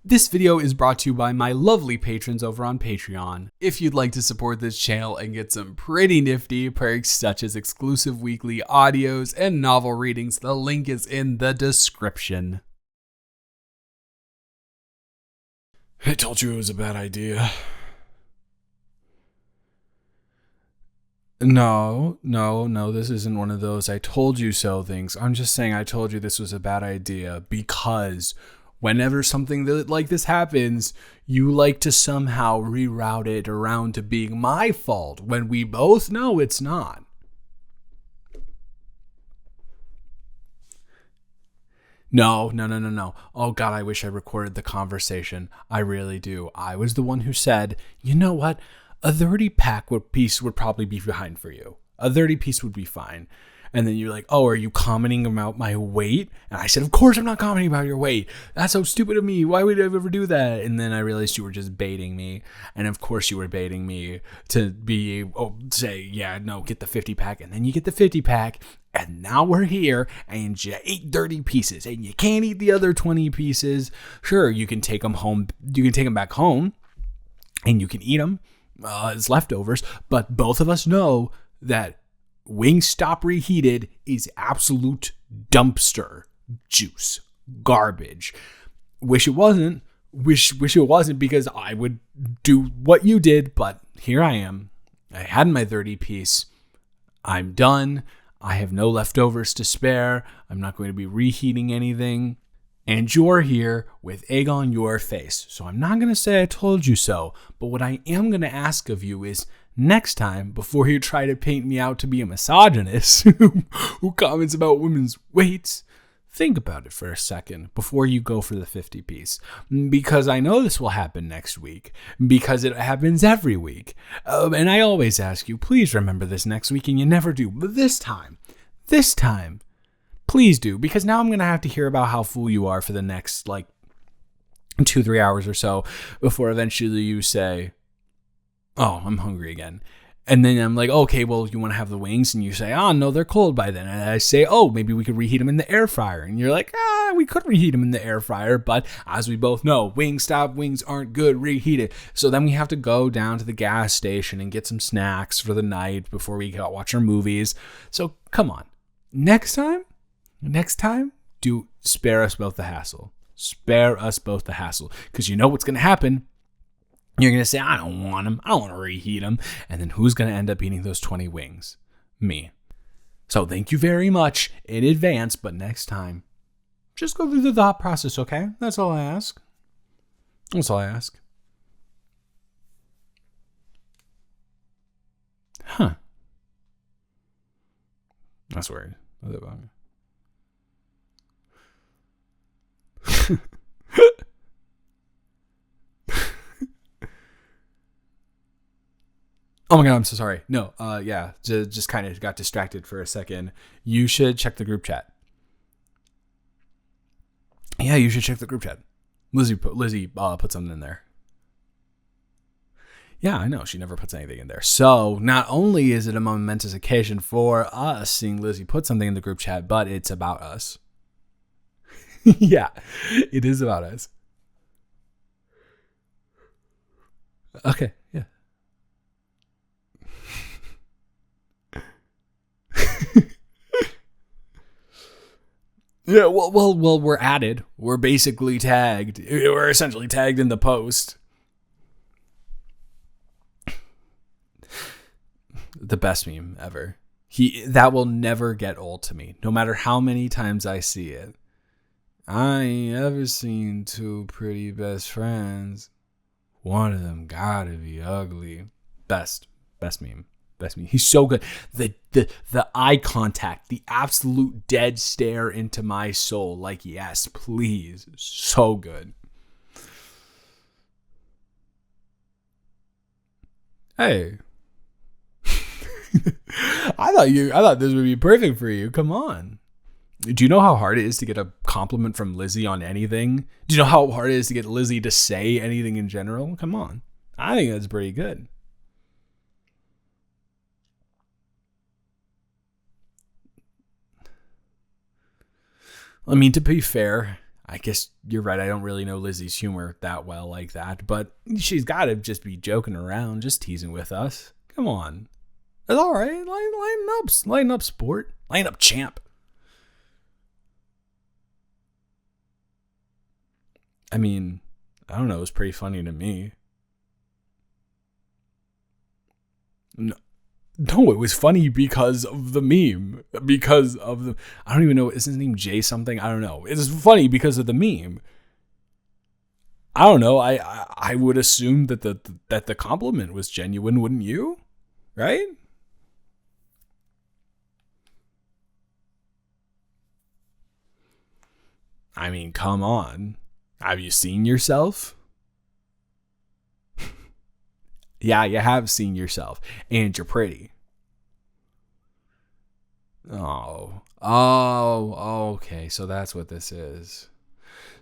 This video is brought to you by my lovely patrons over on Patreon. If you'd like to support this channel and get some pretty nifty perks such as exclusive weekly audios and novel readings, the link is in the description. I told you it was a bad idea. No, this isn't one of those I told you so things. I'm just saying I told you this was a bad idea because whenever something like this happens, you like to somehow reroute it around to being my fault when we both know it's not. No. Oh God, I wish I recorded the conversation. I really do. I was the one who said, you know what? A 30-pack piece would probably be fine for you. A 30-piece would be fine. And then you're like, oh, are you commenting about my weight? And I said, of course I'm not commenting about your weight. That's so stupid of me. Why would I ever do that? And then I realized you were just baiting me. And of course you were baiting me to say, yeah, no, get the 50-pack. And then you get the 50-pack. And now we're here and you ate 30 pieces and you can't eat the other 20 pieces. Sure, you can take them home. You can take them back home and you can eat them as leftovers. But both of us know that Wingstop reheated is absolute dumpster juice, garbage. Wish it wasn't because I would do what you did, but here I am. I had my 30-piece. I'm done. I have no leftovers to spare. I'm not going to be reheating anything. And you're here with egg on your face. So I'm not going to say I told you so, but what I am going to ask of you is next time, before you try to paint me out to be a misogynist who comments about women's weights, think about it for a second before you go for the 50-piece. Because I know this will happen next week, because it happens every week. And I always ask you, please remember this next week, and you never do. But this time, please do, because now I'm going to have to hear about how full you are for the next, 2-3 hours or so before eventually you say, oh, I'm hungry again. And then I'm like, okay, well, you want to have the wings? And you say, oh, no, they're cold by then. And I say, oh, maybe we could reheat them in the air fryer. And you're like, we could reheat them in the air fryer. But as we both know, Wingstop wings aren't good reheated. So then we have to go down to the gas station and get some snacks for the night before we go watch our movies. So come on. Next time, do spare us both the hassle. Spare us both the hassle. Because you know what's going to happen. You're going to say, I don't want them. I don't want to reheat them. And then who's going to end up eating those 20 wings? Me. So thank you very much in advance. But next time, just go through the thought process, okay? That's all I ask. Huh. That's weird. Oh my God, I'm so sorry. No, just kind of got distracted for a second. You should check the group chat. Yeah, you should check the group chat. Lizzie put something in there. Yeah, I know. She never puts anything in there. So not only is it a momentous occasion for us seeing Lizzie put something in the group chat, but it's about us. Yeah, it is about us. Okay, yeah. Yeah, well, we're added. We're basically tagged. We're essentially tagged in the post. The best meme ever. That will never get old to me, no matter how many times I see it. I ain't ever seen two pretty best friends. One of them gotta be ugly. Best meme. He's so good. The eye contact, the absolute dead stare into my soul. Like, yes, please. So good. Hey. I thought this would be perfect for you. Come on. Do you know how hard it is to get a compliment from Lizzie on anything? Do you know how hard it is to get Lizzie to say anything in general? Come on. I think that's pretty good. I mean, to be fair, I guess you're right. I don't really know Lizzie's humor that well like that, but she's got to just be joking around, just teasing with us. Come on. It's all right. Lighten up, sport. Lighten up, champ. I mean, I don't know. It was pretty funny to me. No, it was funny because of the meme. Because of the... I don't even know. Is his name Jay something? I don't know. It was funny because of the meme. I don't know. I would assume that the compliment was genuine, wouldn't you? Right? I mean, come on. Have you seen yourself? Yeah, you have seen yourself. And you're pretty. Oh, okay. So that's what this is.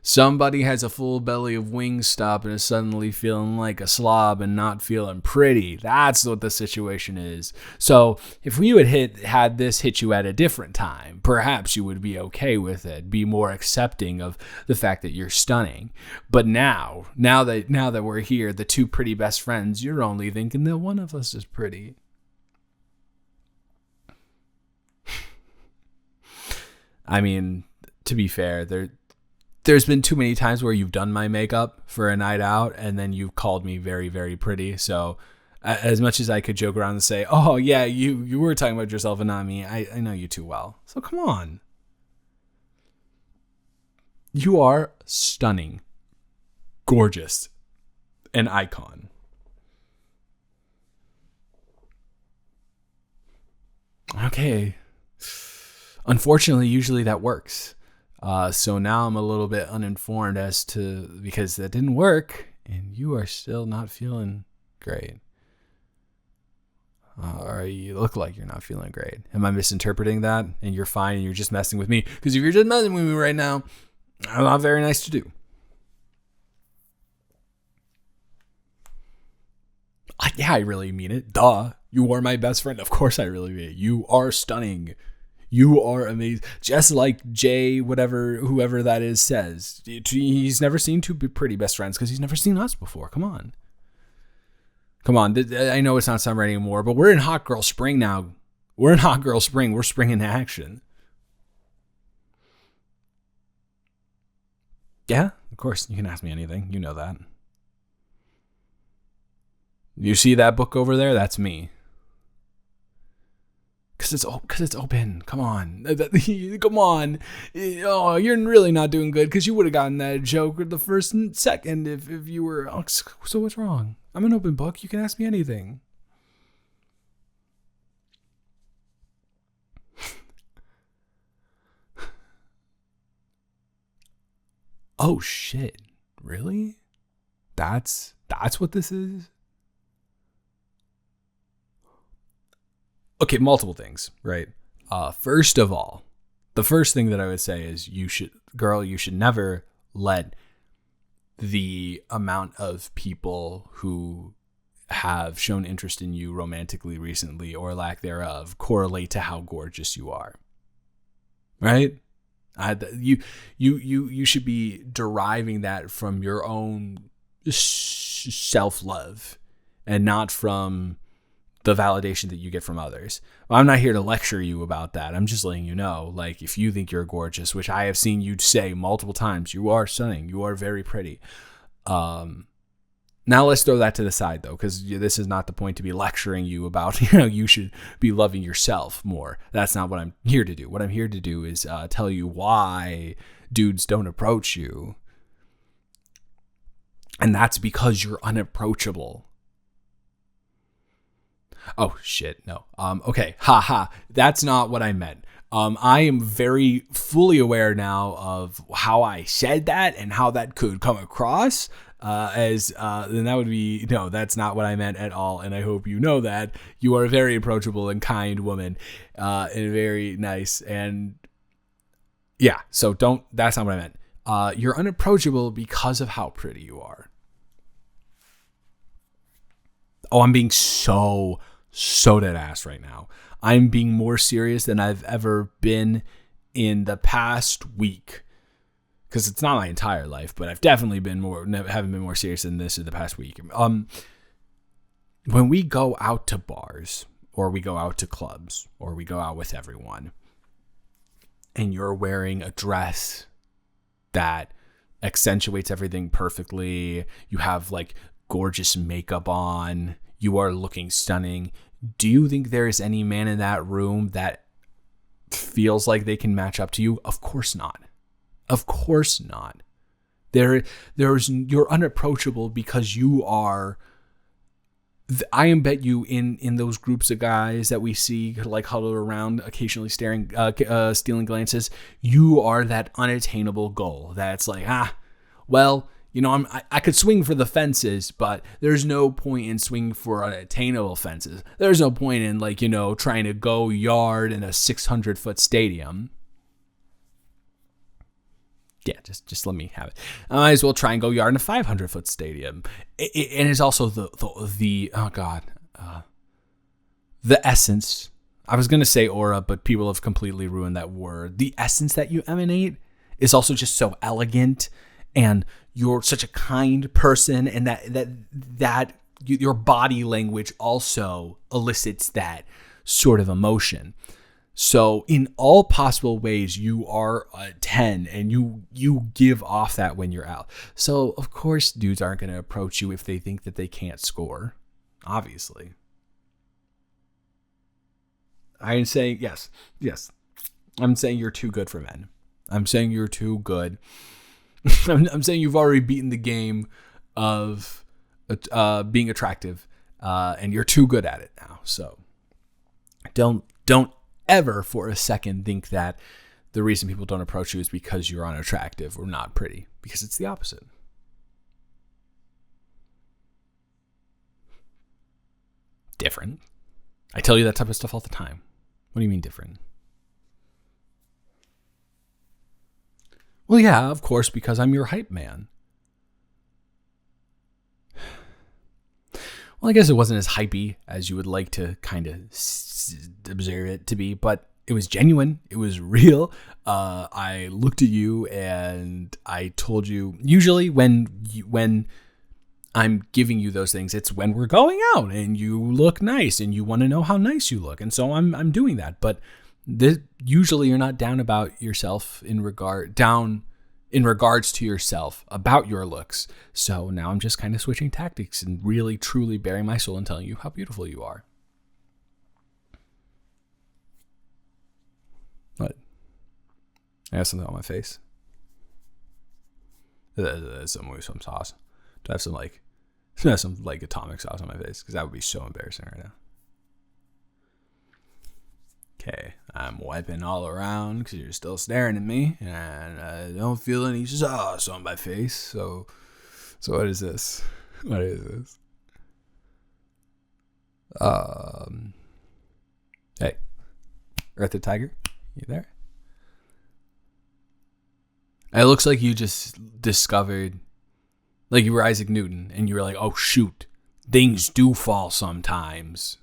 Somebody has a full belly of Wingstop and is suddenly feeling like a slob and not feeling pretty. That's what the situation is. So if we had this hit you at a different time, perhaps you would be okay with it, be more accepting of the fact that you're stunning. But now that we're here, the two pretty best friends, you're only thinking that one of us is pretty. I mean, to be fair, there's been too many times where you've done my makeup for a night out and then you've called me very, very pretty. So as much as I could joke around and say, oh yeah, you were talking about yourself and not me, I know you too well. So come on. You are stunning, gorgeous, an icon. Okay. Unfortunately, usually that works. So now I'm a little bit uninformed because that didn't work and you are still not feeling great. Or you look like you're not feeling great. Am I misinterpreting that? And you're fine and you're just messing with me? Because if you're just messing with me right now, I'm not very nice to do. Yeah, I really mean it. Duh. You are my best friend. Of course I really mean it. You are stunning. You are amazing. Just like Jay, whoever that is, says. He's never seen two pretty best friends because he's never seen us before. Come on. I know it's not summer anymore, but we're in hot girl spring now. We're spring in action. Yeah, of course. You can ask me anything. You know that. You see that book over there? That's me. Because it's open. Come on. Come on. Oh, you're really not doing good because you would have gotten that joke the first second if you were... Oh, so what's wrong? I'm an open book. You can ask me anything. Oh, shit. Really? That's what this is? Okay, multiple things, right? First of all, the first thing that I would say is you should never let the amount of people who have shown interest in you romantically recently or lack thereof correlate to how gorgeous you are. Right? You should be deriving that from your own self-love and not from the validation that you get from others. Well, I'm not here to lecture you about that. I'm just letting you know, like, if you think you're gorgeous, which I have seen you say multiple times, you are stunning. You are very pretty. Now let's throw that to the side though, because this is not the point to be lecturing you about, you should be loving yourself more. That's not what I'm here to do. What I'm here to do is tell you why dudes don't approach you. And that's because you're unapproachable. Oh, shit, no. Okay, haha. That's not what I meant. I am very fully aware now of how I said that and how that could come across then that would be, no, that's not what I meant at all. And I hope you know that. You are a very approachable and kind woman and very nice. And yeah, so that's not what I meant. You're unapproachable because of how pretty you are. Oh, I'm being so dead ass right now. I'm being more serious than I've ever been in the past week. because it's not my entire life, but I've definitely haven't been more serious than this in the past week. When we go out to bars, or we go out to clubs, or we go out with everyone, and you're wearing a dress that accentuates everything perfectly, you have like gorgeous makeup on, you are looking stunning, do you think there is any man in that room that feels like they can match up to you? Of course not. Of course not. You're unapproachable because you are. I bet you in those groups of guys that we see like huddled around, occasionally stealing glances, you are that unattainable goal. That's like, well, I could swing for the fences, but there's no point in swinging for unattainable fences. There's no point in trying to go yard in a 600-foot stadium. Yeah, just let me have it. I might as well try and go yard in a 500-foot stadium. And it's also the essence. I was going to say aura, but people have completely ruined that word. The essence that you emanate is also just so elegant, and you're such a kind person, and that your body language also elicits that sort of emotion. So in all possible ways, you are a 10, and you give off that when you're out. So of course, dudes aren't going to approach you if they think that they can't score. Obviously. I'm saying yes. I'm saying you're too good for men. I'm saying you're too good. I'm saying you've already beaten the game of being attractive, and you're too good at it now. So don't ever for a second think that the reason people don't approach you is because you're unattractive or not pretty, because it's the opposite. Different. I tell you that type of stuff all the time. What do you mean different? Well, yeah, of course, because I'm your hype man. Well, I guess it wasn't as hypey as you would like to kind of observe it to be, but it was genuine. It was real. I looked at you and I told you, usually when I'm giving you those things, it's when we're going out and you look nice and you want to know how nice you look. And so I'm doing that. But usually you're not down about yourself in regards to yourself about your looks. So now I'm just kind of switching tactics and really truly bearing my soul and telling you how beautiful you are. What? I have something on my face. There's some sauce. Do I have some atomic sauce on my face? Because that would be so embarrassing right now. Okay, I'm wiping all around because you're still staring at me, and I don't feel any sauce on my face. So what is this? What is this? Hey, Earth the Tiger, you there? It looks like you just discovered, like you were Isaac Newton, and you were like, oh shoot, things do fall sometimes.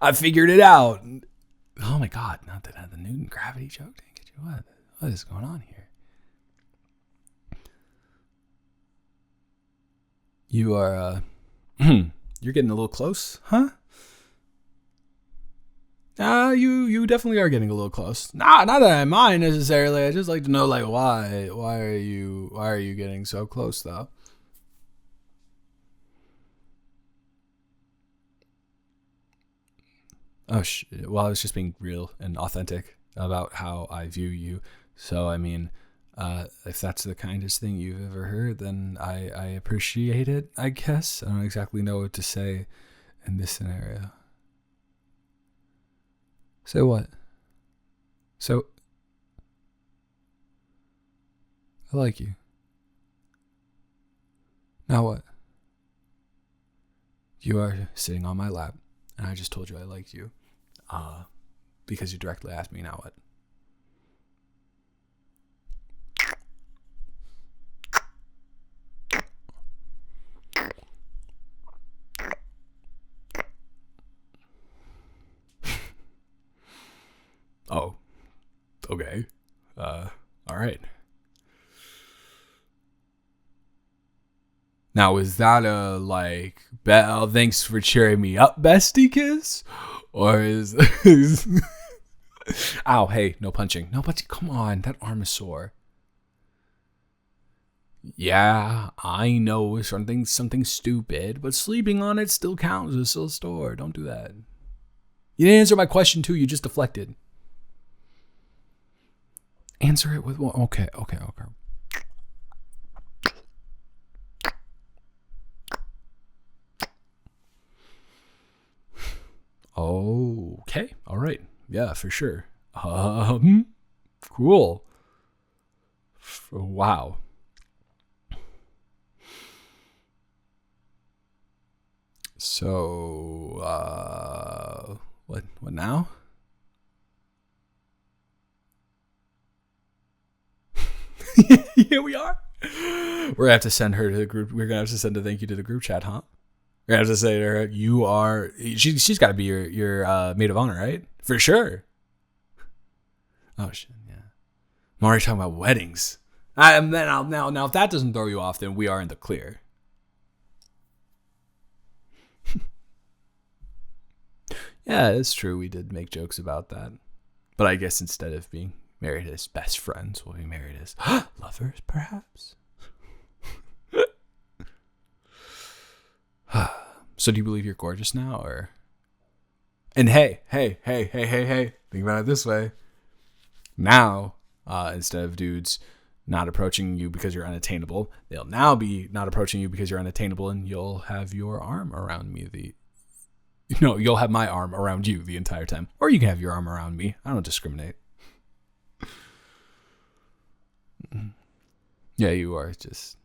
I figured it out. Oh my God, not the Newton gravity joke didn't get you. What is going on here? You are, you're getting a little close, huh? You definitely are getting a little close. Not that I mind necessarily. I just like to know, like, why are you getting so close though? Oh, well, I was just being real and authentic about how I view you. So, I mean, if that's the kindest thing you've ever heard, then I appreciate it, I guess. I don't exactly know what to say in this scenario. So what? So, I like you. Now what? You are sitting on my lap, and I just told you I liked you. Because you directly asked me, now what? Oh, okay. All right. Now, is that a like, thanks for cheering me up, bestie kiss? Or is ow, hey, no punching. No punching. Come on, that arm is sore. Yeah, I know something stupid, but sleeping on it still counts. It's still a store. Don't do that. You didn't answer my question too. You just deflected. Answer it with one. Okay. Okay. All right. Yeah, for sure. Cool. Wow. So, what now? Here we are. We're gonna have to send her to the group. We're gonna have to send a thank you to the group chat, huh? We're gonna have to say to her, "You are." She's got to be your maid of honor, right? For sure. Oh shit, yeah. I'm already talking about weddings. Now, if that doesn't throw you off, then we are in the clear. Yeah, it's true. We did make jokes about that, but I guess instead of being married as best friends, we'll be married as lovers, perhaps. So do you believe you're gorgeous now, or? And hey, think about it this way. Now, instead of dudes not approaching you because you're unattainable, they'll now be not approaching you because you're unattainable, and you'll have your arm around me. You'll have my arm around you the entire time. Or you can have your arm around me. I don't discriminate. Yeah, you are just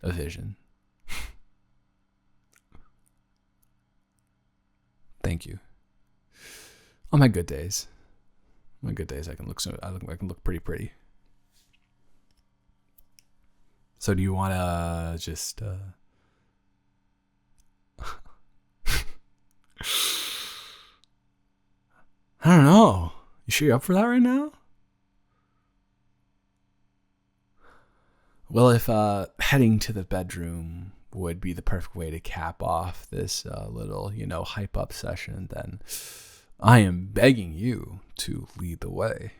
a vision. Thank you. On my good days. I can look pretty. So do you want to just I don't know. You sure you're up for that right now? Well, if heading to the bedroom would be the perfect way to cap off this little, hype up session, then I am begging you to lead the way.